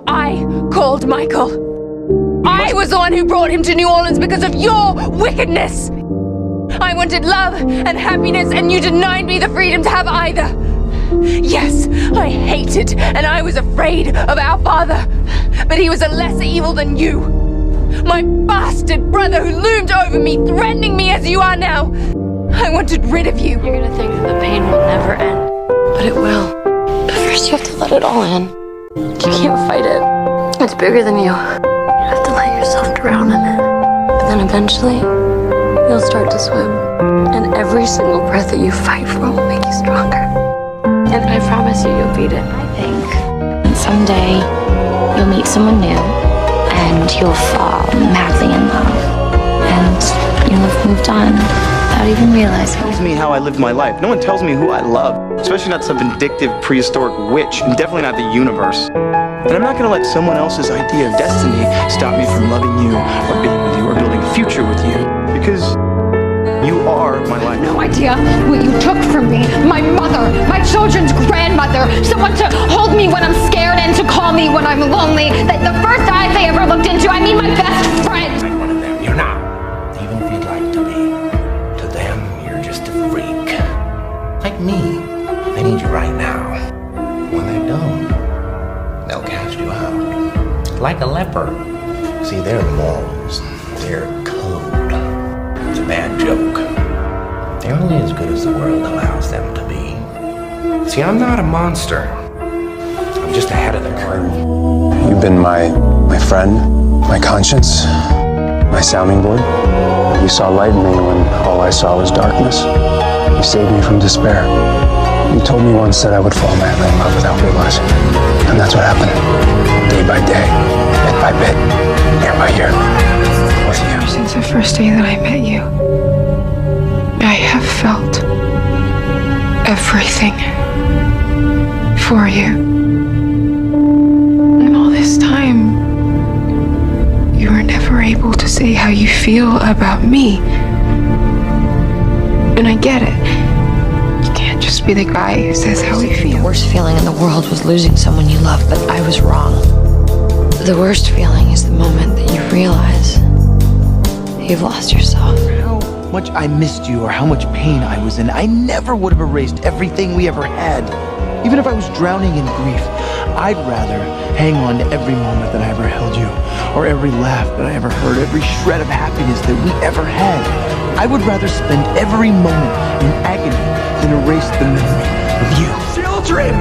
I called Michael. I was the one who brought him to New Orleans because of your wickedness. I wanted love and happiness, and you denied me the freedom to have either. Yes, I hated and I was afraid of our father, but he was a lesser evil than you. My bastard brother who loomed over me, threatening me as you are now. I wanted rid of you. You're gonna think that the pain will never end, but it will. But first you have to let it all in. You can't fight it. It's bigger than you. You have to let yourself drown in it. But then eventually, you'll start to swim. And every single breath that you fight for will make you stronger. And I promise you, you'll beat it. I think someday you'll meet someone new and you'll fall madly in love. And you'll have moved on without even realizing. Tells me how I live my life. No one tells me who I love, especially not some vindictive prehistoric witch, and definitely not the universe. And I'm not gonna let someone else's idea of destiny stop me from loving you or being with you or building a future with you, because you are my life. No idea what you took from me. My mother, my children's grandmother, someone to hold me when I'm scared and to call me when I'm lonely. That the first eyes I ever looked into, I mean my best friend. Like one of them, you're not. Even if you'd like to be. To them, you're just a freak. Like me. They need you right now. When they don't, they'll cast you out. Like a leper. See, they're the morals. They're code. It's a bad joke. They're only as good as the world allows them to be. See, I'm not a monster. I'm just ahead of the curve. You've been my friend, my conscience, my sounding board. You saw light in me when all I saw was darkness. You saved me from despair. You told me once that I would fall madly in love without realizing. And that's what happened. Day by day, bit by bit, year by year. With you. Since the first day that I met you, I have felt everything for you. And all this time, you were never able to say how you feel about me. And I get it. You can't just be the guy who says how he The feels. worst feeling in the world was losing someone you love, but I was wrong. The worst feeling is the moment that you realize you've lost yourself. How much I missed you or how much pain I was in, I never would have erased everything we ever had. Even if I was drowning in grief, I'd rather hang on to every moment that I ever held you, or every laugh that I ever heard, every shred of happiness that we ever had. I would rather spend every moment in agony than erase the memory of you. Children!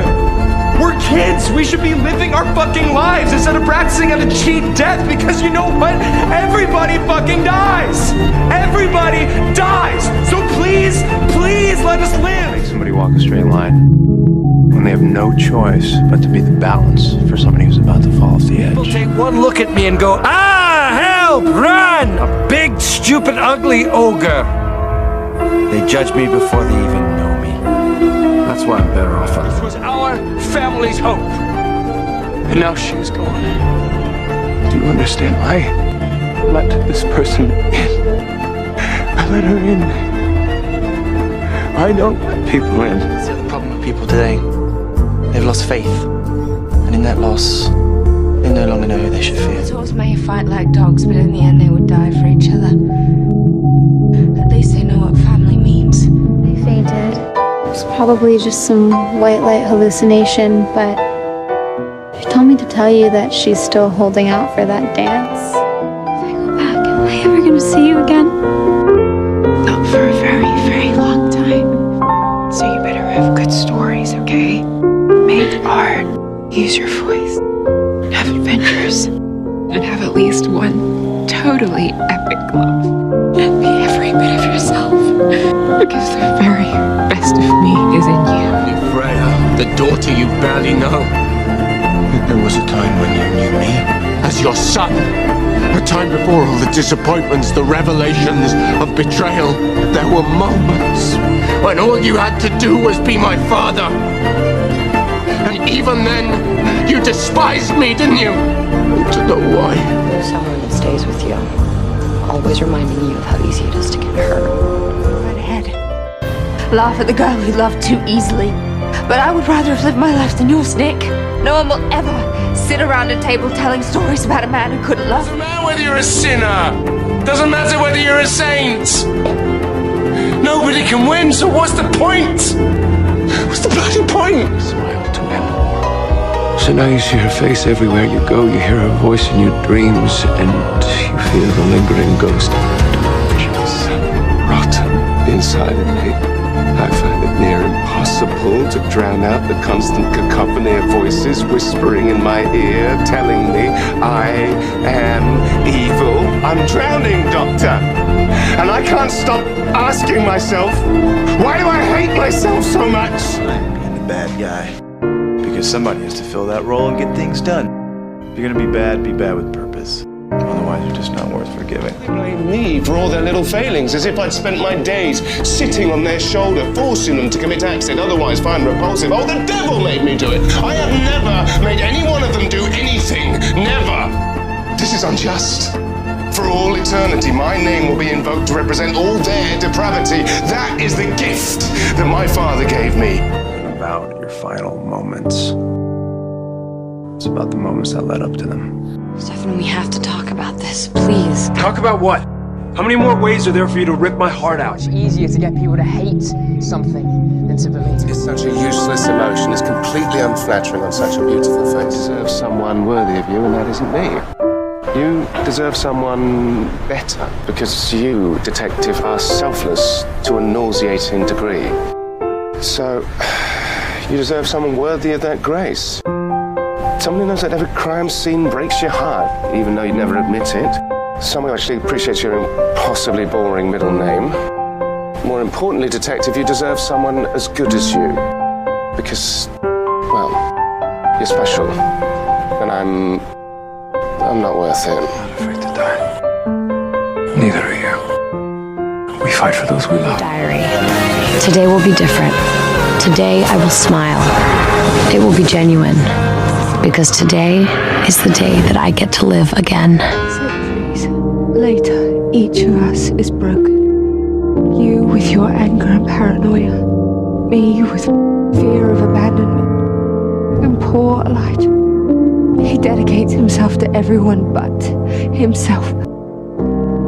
We're kids! We should be living our fucking lives instead of practicing how to cheat death, because you know what? Everybody fucking dies! Everybody dies! So please, please let us live! Make somebody walk a straight line when they have no choice but to be the balance for somebody who's about to fall off the People edge. take one look at me and go, ah, help, run! A big, stupid, ugly ogre. They judge me before they even know me. That's why I'm better off. This was our family's hope. And now she's gone. Do you understand? I let this person in. I let her in. I don't let people in. That's the problem with people today. They've lost faith. And in that loss, they no longer know who they should fear. Souls may fight like dogs, but in the end they would die for each other. At least they know what family means. I fainted. It's probably just some white light hallucination, but she told me to tell you that she's still holding out for that dance. If I go back, am I ever gonna see you again? Not for a very, very long time. So you better have good stories, okay? Make art, use your voice, have adventures, and have at least one totally epic love. And be every bit of yourself, because the very best of me is in you. Freya, the daughter you barely know. There was a time when you knew me as your son. A time before all the disappointments, the revelations of betrayal. There were moments when all you had to do was be my father. And even then, you despised me, didn't you? To know why. There's someone that stays with you, always reminding you of how easy it is to get hurt. Right ahead. Laugh at the girl who loved too easily. But I would rather have lived my life than yours, Nick. No one will ever sit around a table telling stories about a man who couldn't love. Doesn't matter whether you're a sinner. Doesn't matter whether you're a saint. Nobody can win, so what's the point? What's the bloody point? Smile to end. So now you see her face everywhere you go. You hear her voice in your dreams, and you feel the lingering ghost of her. She's rotten inside of me. I find it near impossible to drown out the constant cacophony of voices whispering in my ear, telling me I am evil. I'm drowning, Doctor. And I can't stop asking myself, why do I hate myself so much? I'm being the bad guy. Because somebody has to fill that role and get things done. If you're gonna be bad with purpose. Otherwise, you're just not worth forgiving. They blame me for all their little failings, as if I'd spent my days sitting on their shoulder, forcing them to commit acts they'd otherwise find repulsive. Oh, the devil made me do it. I have never made any one of them do anything. Never. This is unjust. For all eternity, my name will be invoked to represent all their depravity. That is the gift that my father gave me. About your final moments. It's about the moments that led up to them. Stefan, we have to talk about this, please. Talk about what? How many more ways are there for you to rip my heart out? It's easier to get people to hate something than to believe. It's such a useless emotion. It's completely unflattering on such a beautiful face. You deserve someone worthy of you, and that isn't me. You deserve someone better, because you, detective, are selfless to a nauseating degree. So, you deserve someone worthy of that grace. Someone who knows that every crime scene breaks your heart, even though you never admit it. Someone who actually appreciates your impossibly boring middle name. More importantly, detective, you deserve someone as good as you. Because, well, you're special. And I'm not worth it. I'm not afraid to die. Neither are you. We fight for those we love. Diary. Today will be different. Today I will smile. It will be genuine. Because today is the day that I get to live again. Centuries later, each of us is broken. You with your anger and paranoia. Me with fear of abandonment. And poor Elijah. He dedicates himself to everyone but himself.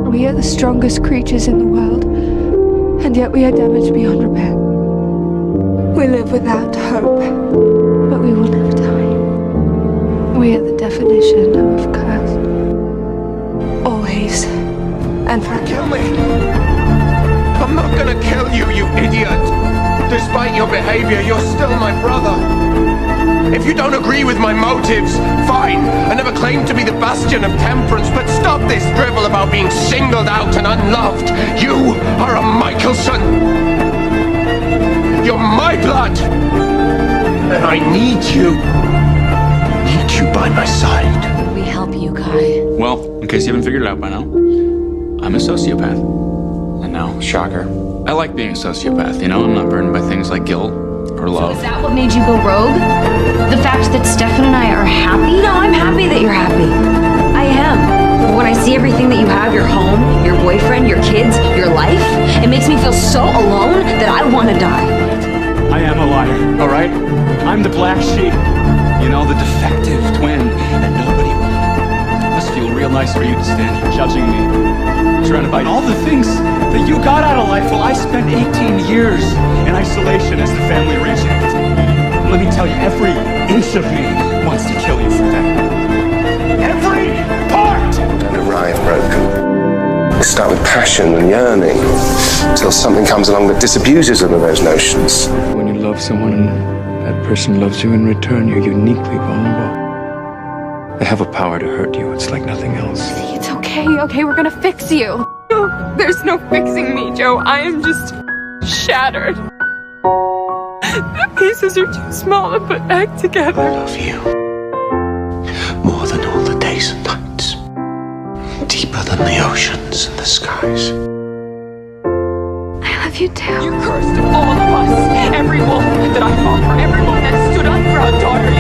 We are the strongest creatures in the world, and yet we are damaged beyond repair. We live without hope, but we will never die. We are the definition of cursed. Always and forever. Kill me! I'm not gonna kill you, you idiot! Despite your behavior, you're still my brother. If you don't agree with my motives, fine. I never claimed to be the bastion of temperance, but stop this drivel about being singled out and unloved. You are a Michelson. You're my blood. And I need you. Need you by my side. We help you, Kai. Well, in case you haven't figured it out by now, I'm a sociopath. And now, shocker, I like being a sociopath, you know? I'm not burdened by things like guilt or love. Is that what made you go rogue? The fact that Stefan and I are happy? No, I'm happy that you're happy. I am. But when I see everything that you have, your home, your boyfriend, your kids, your life, it makes me feel so alone that I want to die. I am a liar, all right? I'm the black sheep. You know, the defective twin that nobody wanted. It must feel real nice for you to stand here judging me, trying to fight all the things that you got out of life. Well, I spent 18 years in isolation as the family reject. Let me tell you, every inch of me wants to kill you for that. Every part! Don't arrive broken. You start with passion and yearning, until something comes along that disabuses them of those notions. When you love someone, that person loves you in return, you're uniquely vulnerable. They have a power to hurt you. It's like nothing else. It's okay, we're gonna fix you. No, there's no fixing me, Joe. I am just shattered. The pieces are too small to put back together. I love you. More than all the days and nights. Deeper than the oceans and the skies. I love you too. You cursed all of us. Every wolf that I fought for, everyone that stood up for our daughter.